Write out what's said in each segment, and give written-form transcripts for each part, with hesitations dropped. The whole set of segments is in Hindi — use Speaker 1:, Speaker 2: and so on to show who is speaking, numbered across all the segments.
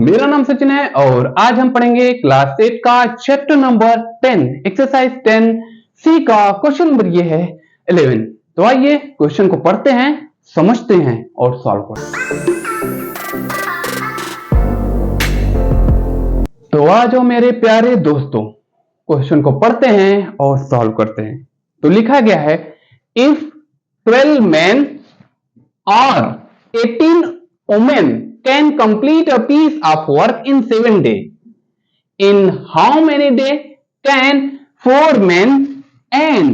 Speaker 1: मेरा नाम सचिन है और आज हम पढ़ेंगे क्लास 8 का चैप्टर नंबर 10 एक्सरसाइज 10 सी का क्वेश्चन नंबर ये है 11। तो आइए क्वेश्चन को पढ़ते हैं, समझते हैं और सॉल्व करते हैं। तो आ जाओ मेरे प्यारे दोस्तों, क्वेश्चन को पढ़ते हैं और सॉल्व करते हैं। तो लिखा गया है if 12 men or 18 women can complete a piece of work in 7 days, in how many days can 4 men and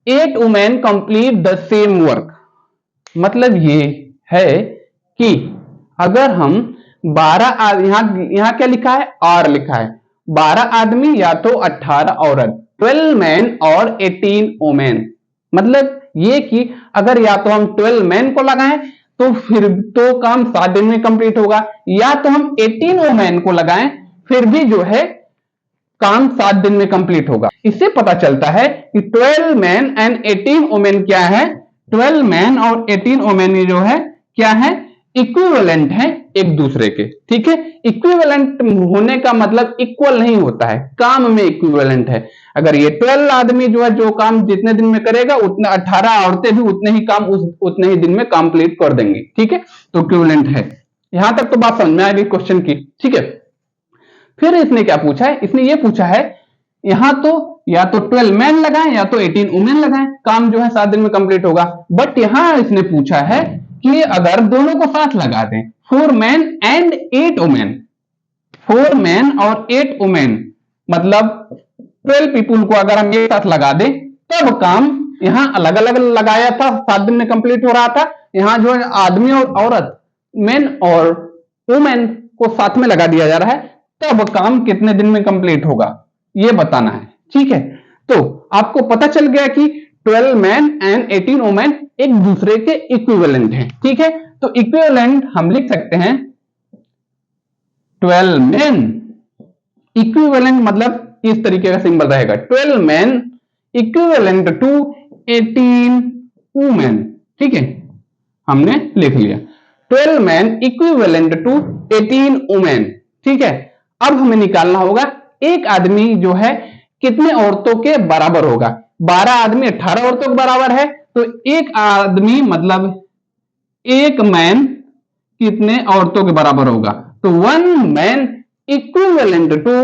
Speaker 1: 8 women complete the same work? मतलब ये है कि अगर हम 12 यहाँ क्या लिखा है, और लिखा है 12 आदमी या तो 18 औरत, 12 मैन और 18 वोमेन। मतलब ये कि अगर या तो हम 12 मैन को लगाएं तो फिर तो काम 7 दिन में कंप्लीट होगा, या तो हम 18 वोमेन को लगाएं फिर भी जो है काम 7 दिन में कंप्लीट होगा। इससे पता चलता है कि 12 मैन एंड 18 वोमेन क्या है, 12 मैन और 18 वोमेन जो है क्या है, इक्विवेलेंट है एक दूसरे के। ठीक है, इक्विवेलेंट होने का मतलब इक्वल नहीं होता है, काम में इक्विवेलेंट है। अगर ये 12 आदमी जो है जो काम जितने दिन में करेगा उतने 18 औरतें भी उतने ही काम उतने ही दिन में कंप्लीट कर देंगी। ठीक है, तो इक्विवेलेंट है। यहां तक तो बात समझ में आ गई क्वेश्चन की। ठीक है, फिर इसने क्या पूछा है, इसने ये पूछा है यहां तो या तो 12 मैन लगाएं या तो 18 वुमेन लगाएं, काम जो है 7 दिन में कंप्लीट होगा। बट यहां इसने पूछा है कि अगर दोनों को साथ लगा दें, 4 मैन एंड 8 वुमेन, 4 मैन और 8 वुमेन, मतलब 12 पीपुल को अगर हम एक साथ लगा दें तब काम यहां अलग अलग लगाया था, 7 दिन में कंप्लीट हो रहा था। यहां जो है आदमी और औरत, मैन और वुमेन को साथ में लगा दिया जा रहा है, तब काम कितने दिन में कंप्लीट होगा ये बताना है। ठीक है, तो आपको पता चल गया कि 12 मैन एंड 18 वुमेन एक दूसरे के इक्विवेलेंट हैं। ठीक है, तो इक्विवेलेंट हम लिख सकते हैं 12 मैन इक्विवेलेंट, मतलब इस तरीके का सिंबल रहेगा, 12 मैन इक्विवेलेंट टू 18 वुमेन। ठीक है, हमने लिख लिया 12 मैन इक्विवेलेंट टू 18 वुमेन। ठीक है, अब हमें निकालना होगा एक आदमी जो है कितने औरतों के बराबर होगा। 12 आदमी 18 औरतों के बराबर है, तो एक आदमी मतलब एक मैन कितने औरतों के बराबर होगा, तो 1 मैन इक्विवेलेंट टू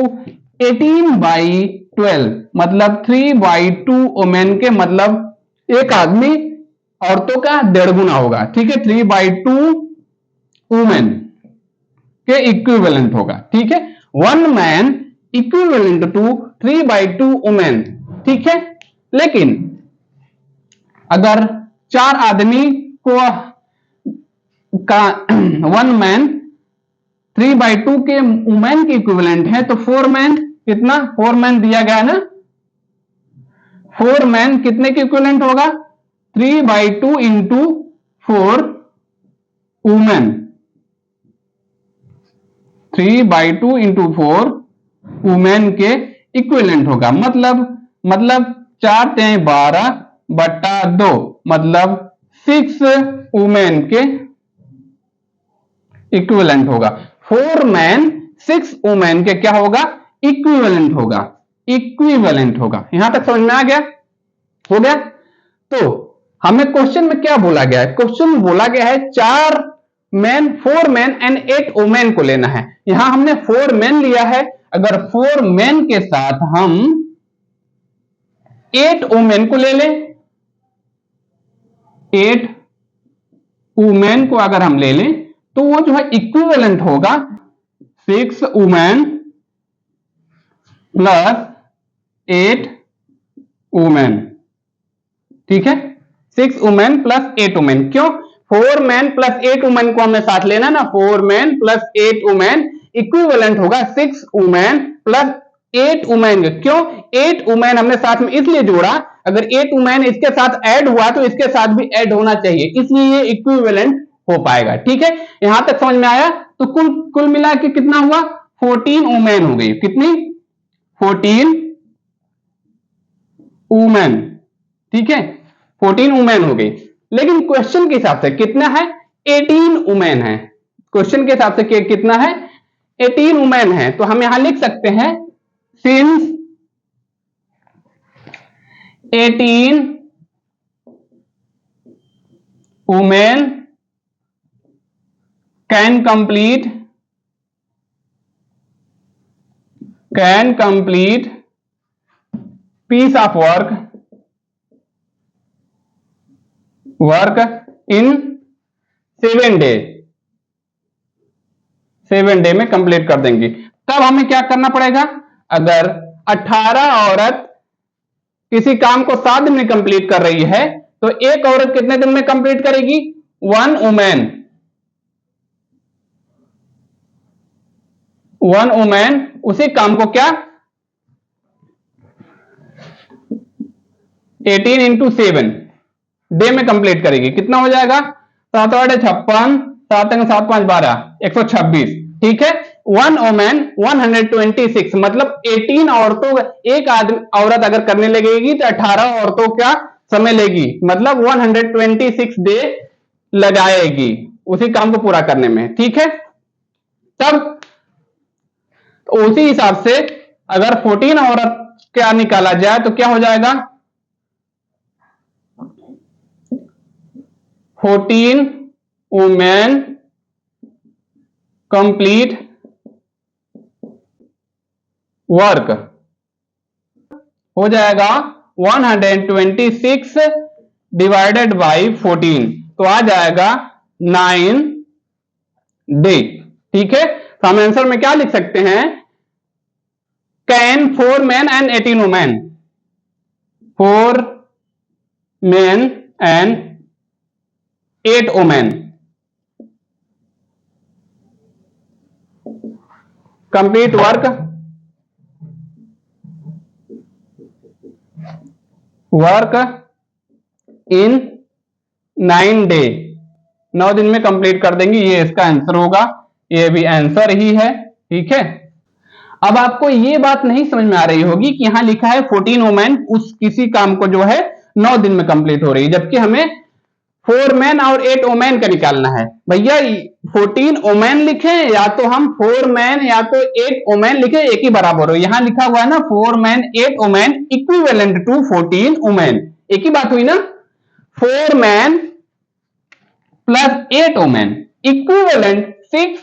Speaker 1: 18/12, मतलब 3/2 वुमेन के, मतलब एक आदमी औरतों का 1.5 गुना होगा। ठीक है, 3/2 वुमेन के इक्विवेलेंट होगा। ठीक है, 1 मैन इक्विवेलेंट टू 3/2 वुमेन। ठीक है, लेकिन अगर 4 आदमी को का 1 मैन 3/2 के वुमेन के इक्विवेलेंट है, तो 4 मैन कितना, 4 मैन दिया गया है ना, 4 मैन कितने के इक्विवेलेंट होगा, 3/2 इंटू 4 वुमेन, 3/2 इंटू 4 वुमेन के इक्विवेलेंट होगा। मतलब 4 × 12/2, मतलब 6 वुमेन के इक्विवेलेंट होगा। 4 मैन 6 वुमेन के क्या होगा, इक्विवेलेंट होगा, इक्विवेलेंट होगा। यहां तक समझ में आ गया, हो गया। तो हमें क्वेश्चन में क्या बोला गया है, क्वेश्चन में बोला गया है 4 मैन 4 मैन एंड 8 वुमेन को लेना है। यहां हमने 4 मैन लिया है, अगर 4 मैन के साथ हम 8 वुमेन को ले लें, 8 वुमेन को अगर हम ले लें तो वो जो है इक्विवेलेंट होगा 6 वुमेन प्लस 8 वुमेन। ठीक है, 6 वुमेन प्लस 8 वुमेन। क्यों, 4 मैन प्लस 8 वुमेन को हमें साथ लेना ना, 4 मैन प्लस 8 वुमेन इक्विवेलेंट होगा 6 वुमेन प्लस 8 वुमेन। क्यों, 8 वुमेन हमने साथ में इसलिए जोड़ा, अगर 8 वुमेन इसके साथ ऐड हुआ तो इसके साथ भी ऐड होना चाहिए, इसलिए ये इक्विवेलेंट हो पाएगा। ठीक है, यहां तक समझ में आया। तो कुल मिला के कितना हुआ, 14 वुमेन हो गई। कितनी, 14 वुमेन। ठीक है, 14 वुमेन हो गई। लेकिन क्वेश्चन के हिसाब से कितना है, 18 वुमेन है। क्वेश्चन के हिसाब से कितना है, 18 वुमेन है, तो हम यहां लिख सकते हैं since 18 women can complete piece of work in 7 days, 7 day में कंप्लीट कर देंगे। तब हमें क्या करना पड़ेगा, अगर 18 औरत किसी काम को 7 दिन में कंप्लीट कर रही है तो एक औरत कितने दिन में कंप्लीट करेगी, 1 वुमेन उसी काम को क्या 18 into 7 डे में कंप्लीट करेगी। कितना हो जाएगा, 7 8 56, 7 7 5 12, 126। ठीक है, 1 वुमेन 126, मतलब 18 औरतों, एक औरत अगर करने लगेगी तो 18 औरतों का समय लेगी, मतलब 126 डे लगाएगी उसी काम को पूरा करने में। ठीक है, तब उसी हिसाब से अगर 14 औरत क्या निकाला जाए तो क्या हो जाएगा, 14 वुमेन कंप्लीट वर्क हो जाएगा 126 डिवाइडेड बाई 14, तो आ जाएगा 9 डे। ठीक है, तो हम आंसर में क्या लिख सकते हैं, can 4 men and 18 women, 4 men and 8 women complete work in 9 day, 9 दिन में कंप्लीट कर देंगे, ये इसका आंसर होगा, ये भी आंसर ही है। ठीक है, अब आपको ये बात नहीं समझ में आ रही होगी कि यहां लिखा है 14 वुमेन उस किसी काम को जो है 9 दिन में कंप्लीट हो रही है, जबकि हमें 4 मैन और 8 वुमेन का निकालना है। भैया 14 वुमेन लिखे या तो हम 4 मैन या तो 8 वुमेन लिखे, एक ही बराबर हो। यहां लिखा हुआ है ना 4 man 8 women equivalent to 14 women, एक ही बात हुई ना, 4 man plus 8 women equivalent 6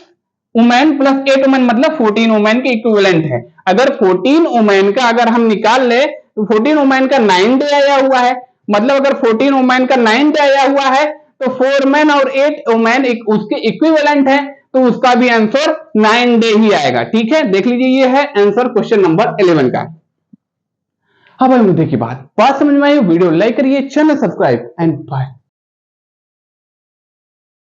Speaker 1: women plus 8 women, मतलब 14 वुमेन के इक्विवेलेंट है। अगर 14 वुमेन का अगर हम निकाल ले तो 14 वुमेन का 9 डे आया हुआ है, मतलब अगर 14 वुमेन का 9 डे आया हुआ है तो 4 मैन और 8 वुमेन उसके इक्विवेलेंट है, तो उसका भी आंसर 9 डे ही आएगा। ठीक है, देख लीजिए, ये है आंसर क्वेश्चन नंबर 11 का। हाँ भाई, मुद्दे की बात समझ में आई, वीडियो लाइक करिए, चैनल सब्सक्राइब एंड बाय।